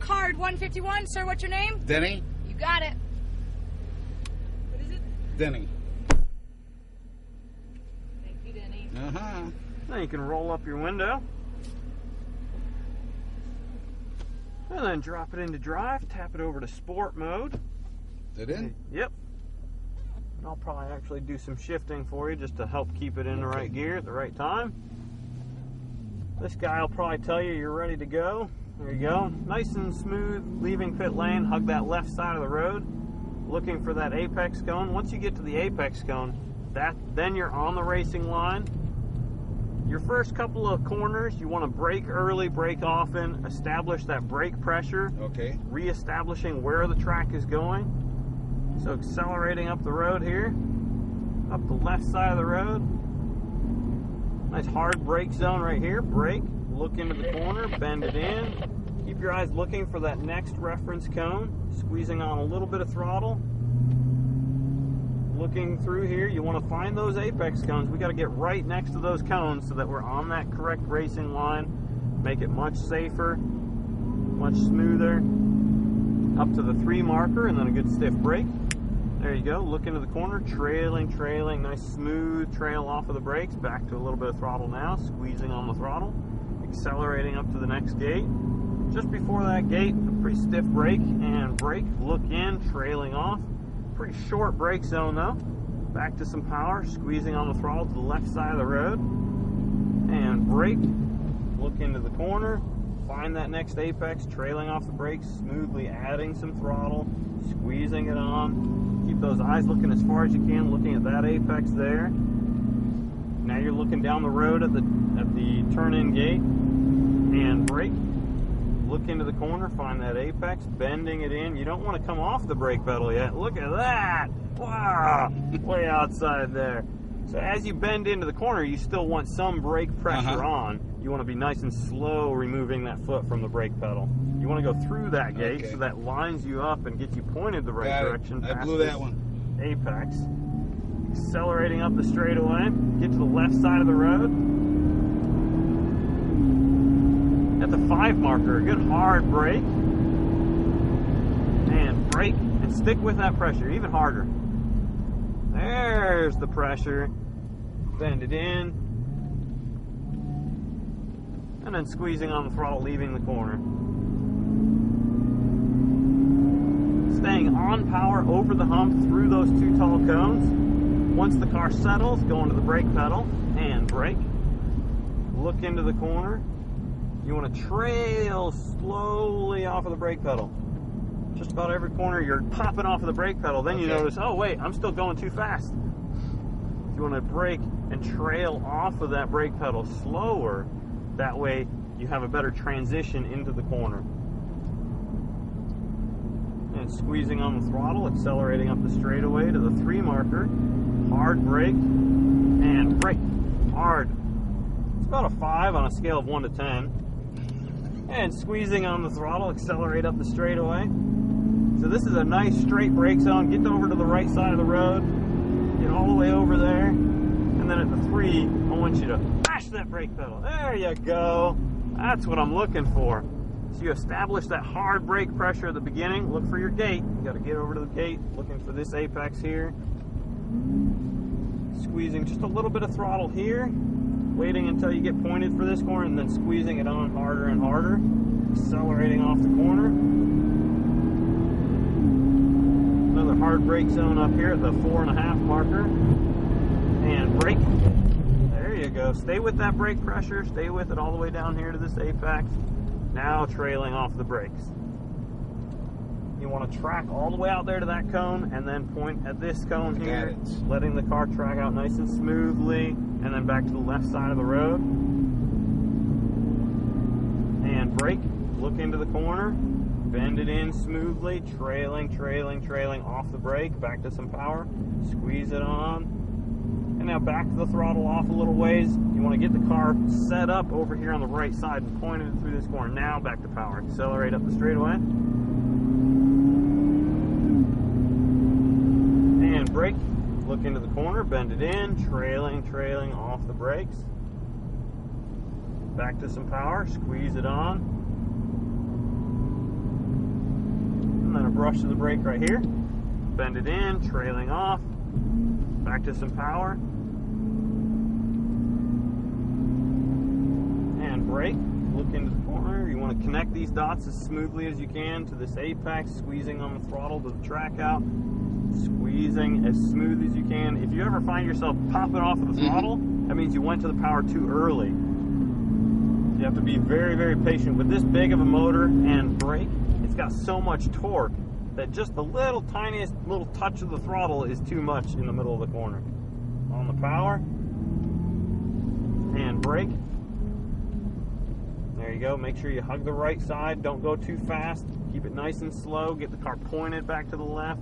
card 151. Sir, what's your name? Denny? You got it. What is it? Denny. Thank you, Denny. Uh-huh. Now you can roll up your window. And then drop it into drive, tap it over to sport mode. Is it in? Yep. And I'll probably actually do some shifting for you just to help keep it in the right gear at the right time. This guy will probably tell you you're ready to go. There you go. Nice and smooth, leaving pit lane, hug that left side of the road, looking for that apex cone. Once you get to the apex cone, then you're on the racing line. Your first couple of corners, you want to brake early, brake often, establish that brake pressure. Okay. Reestablishing where the track is going. So accelerating up the road here, up the left side of the road. Nice hard brake zone right here. Brake, look into the corner, bend it in. Keep your eyes looking for that next reference cone. Squeezing on a little bit of throttle. Looking through here, you want to find those apex cones. We got to get right next to those cones so that we're on that correct racing line. Make it much safer, much smoother. Up to the 3 marker and then a good stiff brake. There you go. Look into the corner, trailing, nice smooth trail off of the brakes. Back to a little bit of throttle now, squeezing on the throttle. Accelerating up to the next gate. Just before that gate, a pretty stiff brake and brake. Look in, trailing off. Pretty short brake zone though. Back to some power, squeezing on the throttle to the left side of the road. And brake, look into the corner, find that next apex, trailing off the brakes, smoothly adding some throttle, squeezing it on. Keep those eyes looking as far as you can, looking at that apex there. Now you're looking down the road at the turn-in gate, and brake. Look into the corner, find that apex, bending it in. You don't want to come off the brake pedal yet. Look at that! Wow! Way outside there. So as you bend into the corner, you still want some brake pressure on. You want to be nice and slow removing that foot from the brake pedal. You want to go through that gate so that lines you up and gets you pointed the right direction. I blew that one. Apex. Accelerating up the straightaway. Get to the left side of the road. At the 5 marker, a good hard brake. And brake, and stick with that pressure, even harder. There's the pressure. Bend it in. And then squeezing on the throttle, leaving the corner. Staying on power over the hump through those 2 tall cones. Once the car settles, go into the brake pedal and brake. Look into the corner. You want to trail slowly off of the brake pedal. Just about every corner you're popping off of the brake pedal. Then you notice, oh wait, I'm still going too fast. You want to brake and trail off of that brake pedal slower. That way you have a better transition into the corner. And squeezing on the throttle, accelerating up the straightaway to the 3 marker. Hard brake and brake. Hard. It's about a 5 on a scale of 1 to 10. And squeezing on the throttle, accelerate up the straightaway. So this is a nice straight brake zone. Get over to the right side of the road. Get all the way over there. And then at the 3, I want you to mash that brake pedal. There you go. That's what I'm looking for. So you establish that hard brake pressure at the beginning. Look for your gate. You got to get over to the gate, looking for this apex here. Squeezing just a little bit of throttle here. Waiting until you get pointed for this corner and then squeezing it on harder and harder. Accelerating off the corner. Another hard brake zone up here at the 4.5 marker. And brake. There you go. Stay with that brake pressure. Stay with it all the way down here to this apex. Now trailing off the brakes. You want to track all the way out there to that cone and then point at this cone here, letting the car track out nice and smoothly, and then back to the left side of the road. And brake, look into the corner, bend it in smoothly, trailing off the brake, back to some power, squeeze it on, and now back to the throttle off a little ways. You want to get the car set up over here on the right side and point it through this corner. Now back to power, accelerate up the straightaway. And brake, look into the corner, bend it in, trailing off the brakes. Back to some power, squeeze it on. brush of the brake right here. Bend it in, trailing off. Back to some power. And brake. Look into the corner. You want to connect these dots as smoothly as you can to this apex, squeezing on the throttle to the track out. Squeezing as smooth as you can. If you ever find yourself popping off of the throttle, that means you went to the power too early. You have to be very, very patient. With this big of a motor and brake, it's got so much torque that just the little tiniest little touch of the throttle is too much in the middle of the corner. On the power and brake. There you go. Make sure you hug the right side. Don't go too fast. Keep it nice and slow. Get the car pointed back to the left.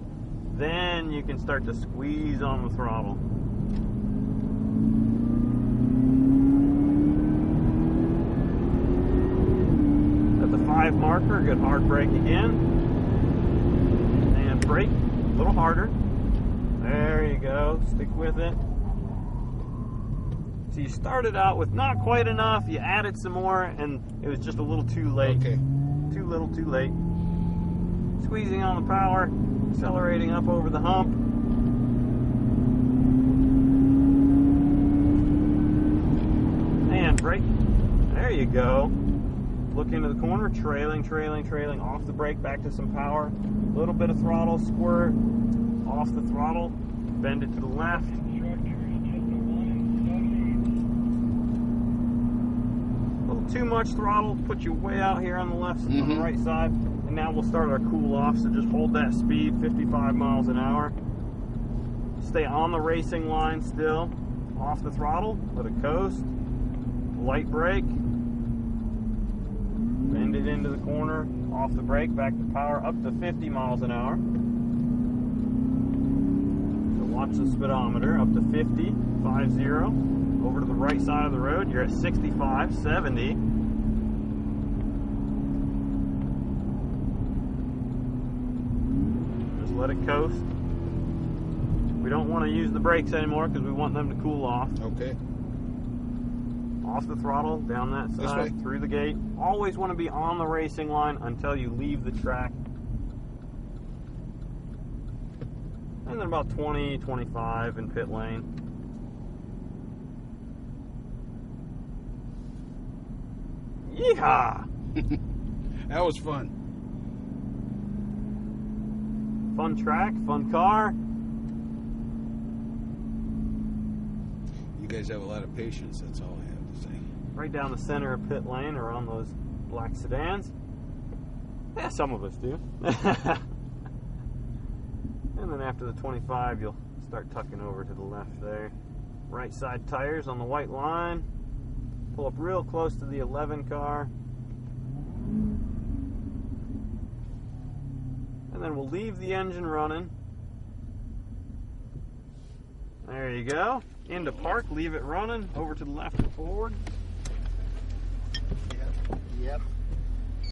Then you can start to squeeze on the throttle. At the 5 marker, good hard brake again. And brake a little harder. There you go. Stick with it. So you started out with not quite enough, you added some more, and it was just a little too late. Okay. Too little, too late. Squeezing on the power, accelerating up over the hump. And brake. There you go. Look into the corner, trailing, trailing, trailing, off the brake, back to some power. A little bit of throttle, squirt, off the throttle, bend it to the left. Too much throttle, put you way out here on the left, on the right side, and now we'll start our cool off. So just hold that speed, 55 miles an hour. Stay on the racing line still. Off the throttle, let it coast. Light brake. Bend it into the corner. Off the brake, back to power, up to 50 miles an hour. So watch the speedometer, up to 50, 50. Over to the right side of the road, you're at 65, 70. Just let it coast. We don't want to use the brakes anymore because we want them to cool off. Okay. Off the throttle, down that side, through the gate. Always want to be on the racing line until you leave the track. And then about 20, 25 in pit lane. Yeehaw! That was fun. Fun track, fun car. You guys have a lot of patience, that's all I have to say. Right down the center of pit lane or on those black sedans. Yeah, some of us do. And then after the 25, you'll start tucking over to the left there. Right side tires on the white line. Pull up real close to the 11 car. And then we'll leave the engine running. There you go. Into park, leave it running. Over to the left and forward. Yep.